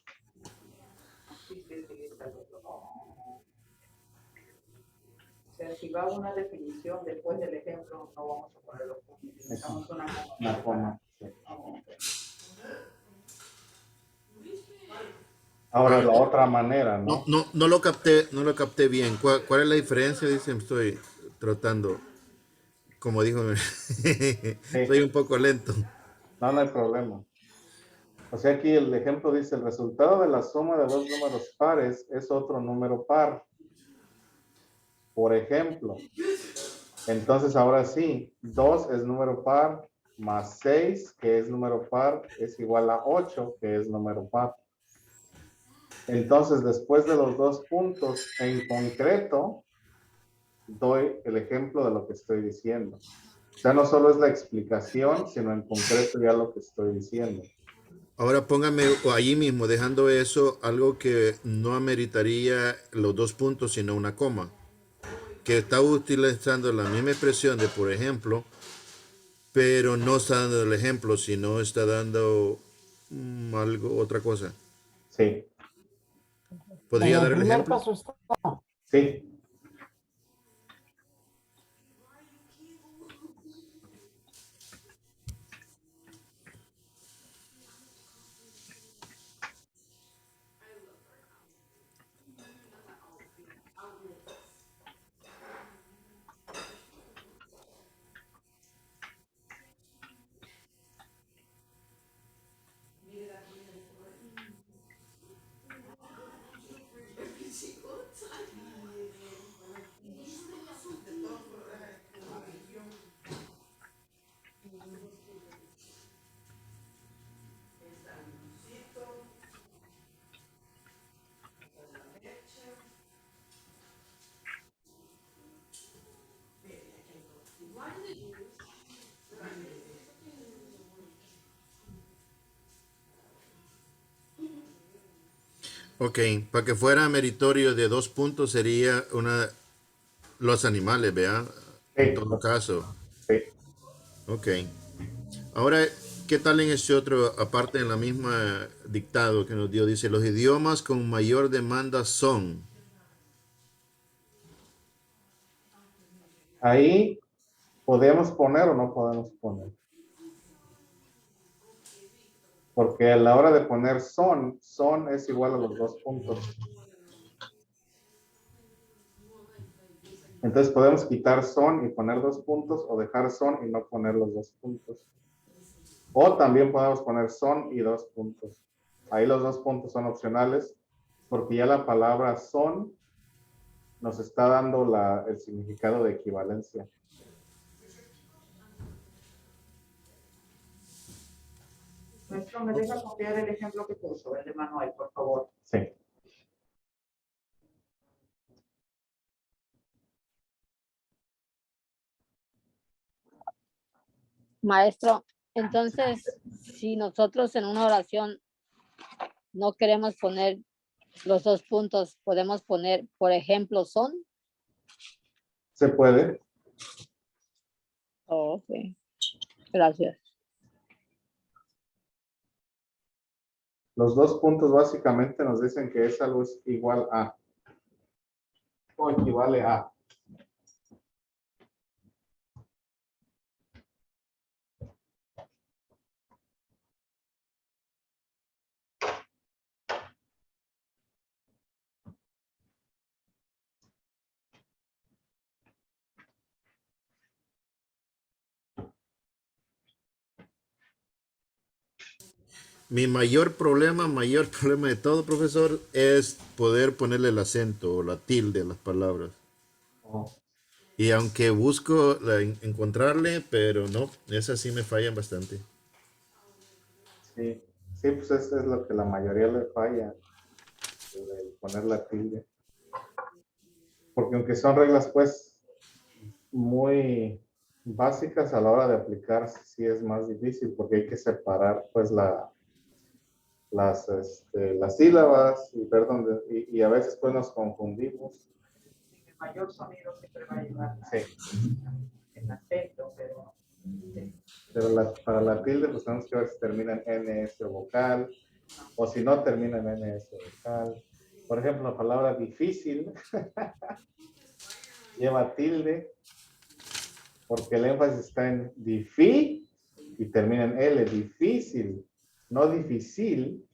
O sea, si va una definición después del ejemplo, no vamos a poner los puntos. Necesitamos una coma. Una coma. Sí. Ahora la otra manera, ¿no? No lo capté bien. ¿Cuál es la diferencia? Dice, estoy tratando. Como dijo, soy un poco lento. No, no hay problema. O sea, aquí el ejemplo dice, el resultado de la suma de dos números pares es otro número par. Por ejemplo, entonces ahora sí, 2 es número par, más 6, que es número par, es igual a 8, que es número par. Entonces, después de los dos puntos, en concreto, doy el ejemplo de lo que estoy diciendo. O sea, no solo es la explicación, sino en concreto ya lo que estoy diciendo. Ahora póngame ahí mismo, dejando eso, algo que no ameritaría los dos puntos, sino una coma. Que está utilizando la misma expresión de por ejemplo, pero no está dando el ejemplo, sino está dando algo, otra cosa. Sí. ¿Podría dar el primer ejemplo? paso está. Sí. Ok, para que fuera meritorio de 2 puntos sería los animales, ¿vea? En todo caso. Sí. Ok. Ahora, ¿qué tal en este otro, aparte en la misma dictado que nos dio? Dice, los idiomas con mayor demanda son. Ahí podemos poner o no podemos poner. Porque a la hora de poner son es igual a los dos puntos. Entonces podemos quitar son y poner dos puntos o dejar son y no poner los dos puntos. O también podemos poner son y dos puntos. Ahí los dos puntos son opcionales porque ya la palabra son nos está dando el significado de equivalencia. Maestro, ¿me deja copiar el ejemplo que puso, el de Manuel, por favor? Sí. Maestro, entonces, si nosotros en una oración no queremos poner los dos puntos, podemos poner, por ejemplo, son. ¿Se puede? Oh, ok. Gracias. Los dos puntos básicamente nos dicen que es algo igual a o equivale a. Mi mayor problema de todo, profesor, es poder ponerle el acento o la tilde a las palabras. Oh. Y aunque busco encontrarle, pero no, esas sí me fallan bastante. Sí, sí, pues eso es lo que la mayoría le falla, el poner la tilde. Porque aunque son reglas pues muy básicas, a la hora de aplicar sí es más difícil porque hay que separar pues las sílabas y ver dónde, y a veces pues nos confundimos. El mayor sonido siempre va a llevar Sí. el acento, pero Pero para la tilde pues tenemos que ver si termina en NS vocal o si no termina en NS vocal. Por ejemplo, la palabra difícil lleva tilde porque el énfasis está en difí y termina en L, difícil, no difícil,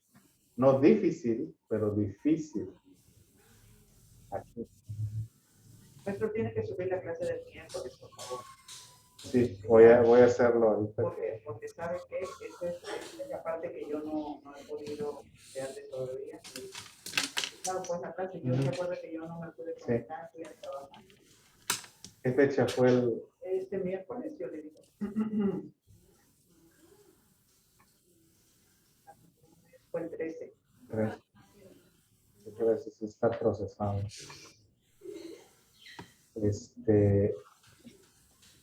no difícil, pero difícil. Aquí. maestro tiene que subir la clase del miércoles, por favor. Sí, voy a hacerlo ahorita. Porque sabe que esa es la parte que yo no he podido estudiarle todavía. Claro, pues la clase, yo recuerdo que yo no me pude conectar, fui a trabajar. ¿Qué fecha fue el? Este miércoles, yo le digo. Fue el 13. 3. A ver si se está procesando.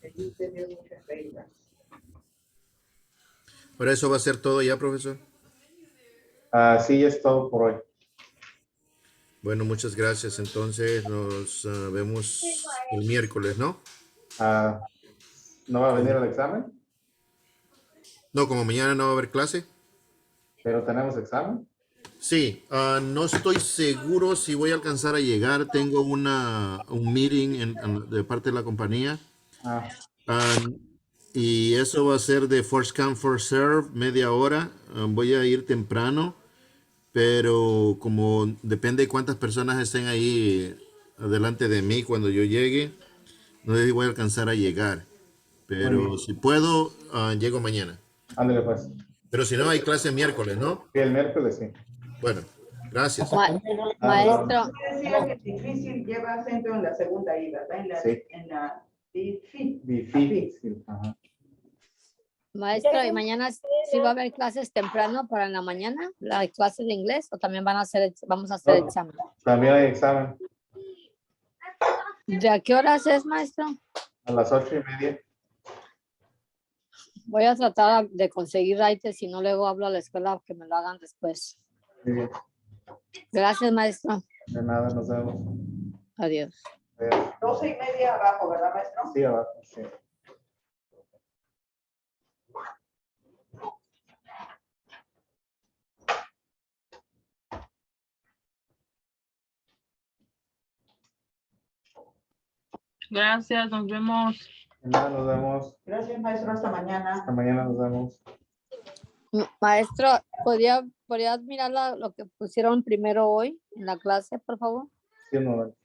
Allí te dio muchas reglas. ¿Por eso va a ser todo ya, profesor? Sí, es todo por hoy. Bueno, muchas gracias. Entonces nos vemos el miércoles, ¿no? ¿No va a venir el examen? No, como mañana no va a haber clase. ¿Pero tenemos examen? Sí, no estoy seguro si voy a alcanzar a llegar. Tengo un meeting de parte de la compañía. Y eso va a ser de first come, first serve, media hora. Voy a ir temprano, pero como depende de cuántas personas estén ahí delante de mí cuando yo llegue, no sé si voy a alcanzar a llegar. Pero si puedo, llego mañana. Ándale pues. Pero si no, hay clase miércoles, ¿no? Sí, el miércoles sí. Bueno, gracias. Maestro. Decía que es difícil, lleva acento en la segunda I, ¿verdad? En la difícil. Ajá. Maestro, ¿y mañana sí va a haber clases temprano para en la mañana? ¿La clase de inglés o también vamos a hacer examen? También hay examen. ¿De a qué horas es, maestro? A las 8:30. Voy a tratar de conseguir raíces, si no luego hablo a la escuela que me lo hagan después. Muy bien. Gracias, maestro. De nada, nos vemos. Adiós. 12:30 abajo, ¿verdad, maestro? Sí, abajo, sí. Gracias, nos vemos. De nada, nos vemos. Gracias, maestro. Hasta mañana. Hasta mañana nos vemos. Maestro, ¿podría mirar lo que pusieron primero hoy en la clase, por favor? Sí, un momento.